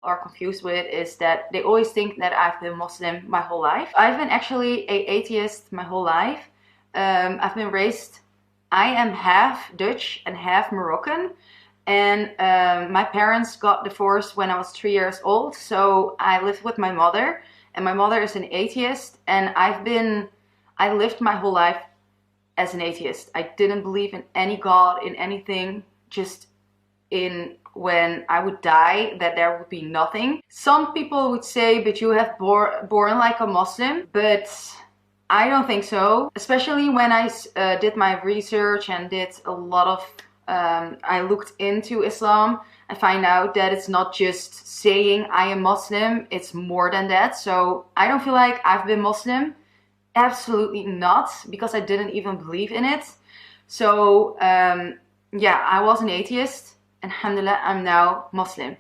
are confused with is that they always think that I've been Muslim my whole life. I've been actually an atheist my whole life. I've been raised, I am half Dutch and half Moroccan, and my parents got divorced when I was 3 years old, so I lived with my mother, and my mother is an atheist, and I lived my whole life as an atheist. I didn't believe in any God, in anything, just in when I would die, that there would be nothing. Some people would say, but you have born like a Muslim, but I don't think so. Especially when I did my research and did a lot of, I looked into Islam, I find out that it's not just saying I am Muslim, it's more than that. So I don't feel like I've been Muslim. Absolutely not, because I didn't even believe in it. So yeah, I was an atheist. Alhamdulillah, I'm now Muslim.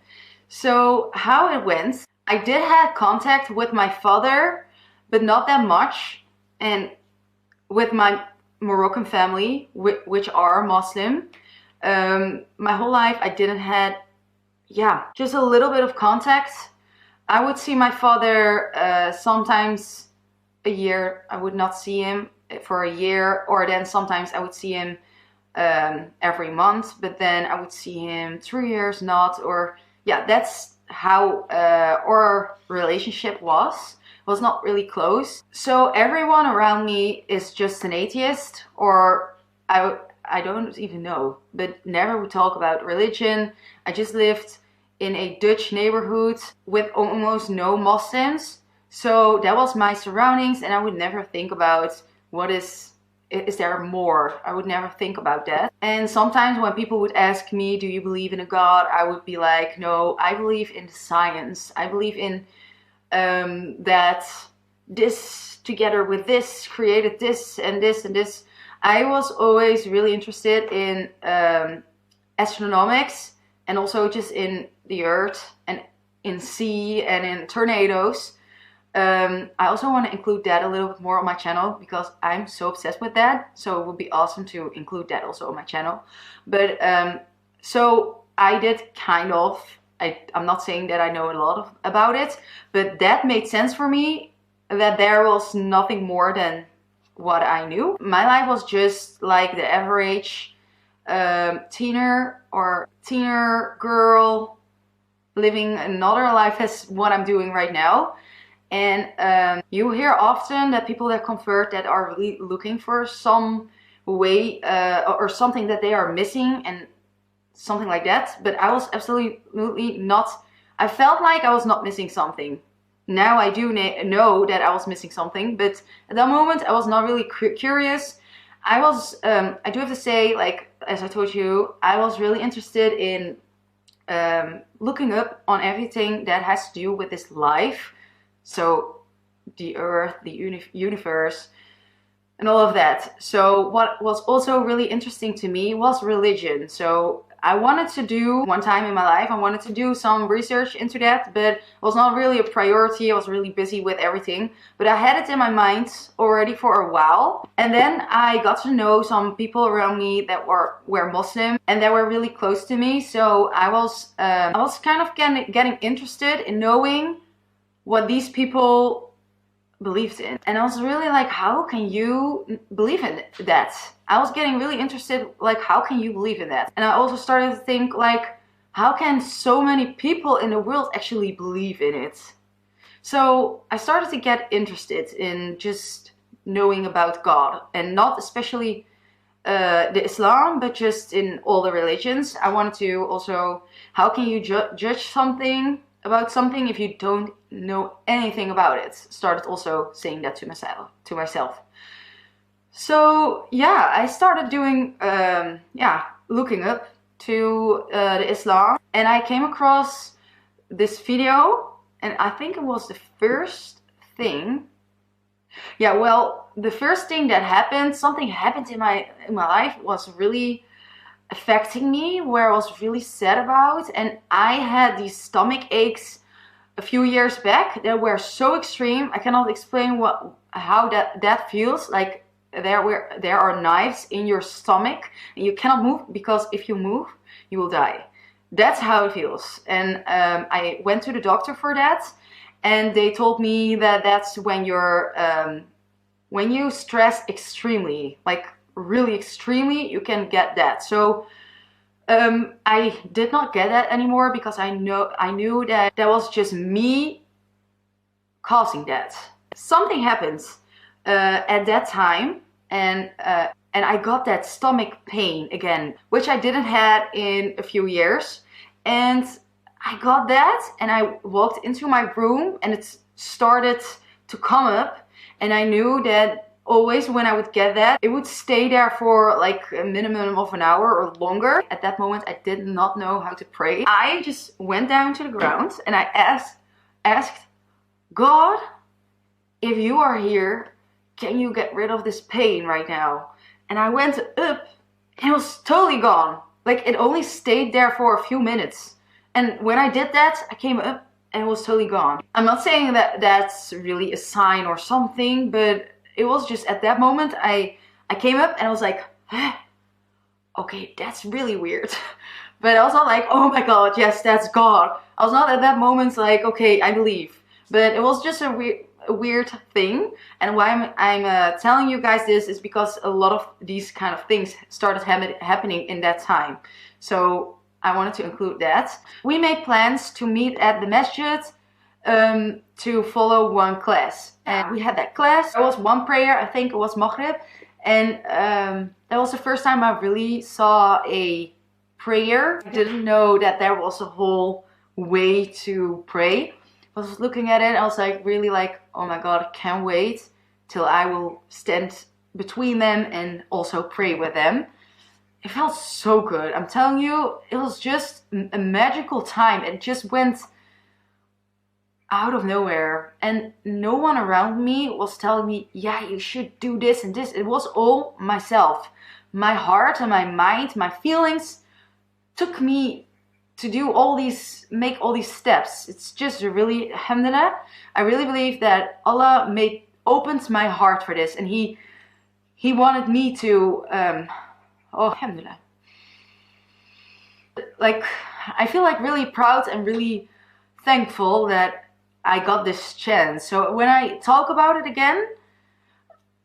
So how it went, I did have contact with my father, but not that much, and with my Moroccan family, which are Muslim. My whole life I didn't had, yeah, just a little bit of contact. I would see my father sometimes a year. I would not see him for a year, or then sometimes I would see him every month, but then I would see him 3 years not, or yeah, that's how our relationship was not really close. So everyone around me is just an atheist, or I don't even know, but never would talk about religion. I just lived in a Dutch neighborhood with almost no Muslims, so that was my surroundings, and I would never think about what is there more? I would never think about that. And sometimes when people would ask me, do you believe in a God? I would be like, no, I believe in science. I believe in that this together with this created this and this and this. I was always really interested in astronomics, and also just in the earth and in sea and in tornadoes. I also want to include that a little bit more on my channel, because I'm so obsessed with that. So it would be awesome to include that also on my channel. But so I did kind of, I'm not saying that I know a lot about it, but that made sense for me, that there was nothing more than what I knew. My life was just like the average teener girl living another life as what I'm doing right now. And you hear often that people that convert that are really looking for some way or something that they are missing and something like that. But I was absolutely not. I felt like I was not missing something. Now I do know that I was missing something, but at that moment I was not really curious. I do have to say, like, as I told you, I was really interested in looking up on everything that has to do with this life. So the earth, the universe, and all of that. So what was also really interesting to me was religion. So I wanted to do, one time in my life, I wanted to do some research into that, but it was not really a priority. I was really busy with everything, but I had it in my mind already for a while. And then I got to know some people around me that were Muslim, and they were really close to me. So I was kind of getting interested in knowing what these people believed in. And I was really like, how can you believe in that? I was getting really interested, like, how can you believe in that? And I also started to think, like, how can so many people in the world actually believe in it? So I started to get interested in just knowing about God, and not especially the Islam, but just in all the religions. I wanted to also, how can you judge something about something if you don't know anything about it? Started also saying that to myself. So yeah, I started doing looking up to the Islam, and I came across this video, and I think it was the first thing. Yeah, well, the first thing that happened, something happened in my life, was really affecting me, where I was really sad about, and I had these stomach aches a few years back that were so extreme. I cannot explain how that feels. Like, there are knives in your stomach and you cannot move, because if you move you will die. that's how it feels. And I went to the doctor for that, and they told me that that's when when you stress extremely, like really extremely, you can get that. So I did not get that anymore because I knew that that was just me causing that. Something happens at that time, and I got that stomach pain again, which I didn't have in a few years. And I got that, and I walked into my room, and it started to come up, and I knew that always when I would get that, it would stay there for like a minimum of an hour or longer. At that moment, I did not know how to pray. I just went down to the ground, and I asked God, if you are here, can you get rid of this pain right now? And I went up, and it was totally gone. Like, it only stayed there for a few minutes. And when I did that, I came up, and it was totally gone. I'm not saying that that's really a sign or something, but it was just at that moment, I came up, and I was like, okay, that's really weird. But I was not like, oh my God, yes, that's God. I was not at that moment like, okay, I believe. But it was just a weird thing. And why I'm telling you guys this is because a lot of these kind of things started happening in that time. So I wanted to include that. We made plans to meet at the masjid to follow one class. And we had that class. There was one prayer, I think it was Maghrib. And that was the first time I really saw a prayer. I didn't know that there was a whole way to pray. I was looking at it, I was like, really like, oh my God, I can't wait till I will stand between them and also pray with them. It felt so good. I'm telling you, it was just a magical time. It just went out of nowhere, and no one around me was telling me, yeah, you should do this and this. It was all myself. My heart and my mind, my feelings took me to do make all these steps. It's just really, alhamdulillah, I really believe that Allah opened my heart for this, and He wanted me to, alhamdulillah. Like, I feel like really proud and really thankful that I got this chance. So when I talk about it again,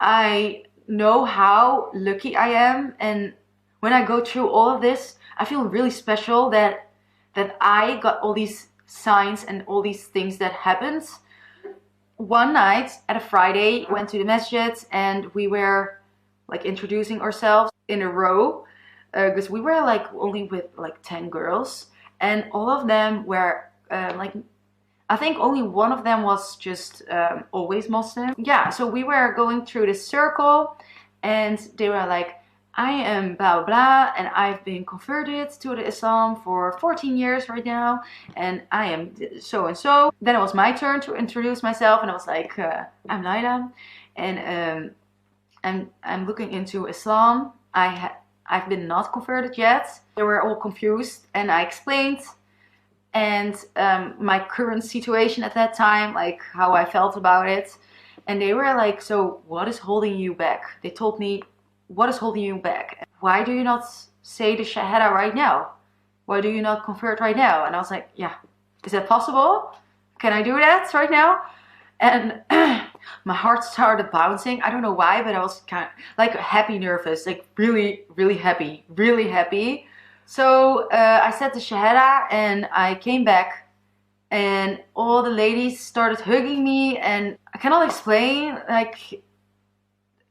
I know how lucky I am, and when I go through all of this, I feel really special that I got all these signs and all these things that happened. One night at a Friday, went to the masjid, and we were like introducing ourselves in a row, because we were like only with like 10 girls, and all of them were like, I think only one of them was just always Muslim. Yeah, so we were going through this circle, and they were like, I am blah blah blah, and I've been converted to the Islam for 14 years right now, and I am so and so. Then it was my turn to introduce myself, and I was like, I'm Laila, and I'm looking into Islam. I've been not converted yet. They were all confused, and I explained, and my current situation at that time, like how I felt about it, and they were like, so what is holding you back? They told me, what is holding you back? Why do you not say the Shahada right now? Why do you not convert right now? And I was like, yeah, is that possible? Can I do that right now? And my heart started bouncing. I don't know why, but I was kind of like happy, nervous, like really, really happy, really happy. So I said the Shahada, and I came back, and all the ladies started hugging me, and I cannot explain, like,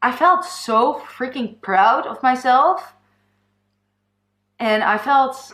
I felt so freaking proud of myself, and I felt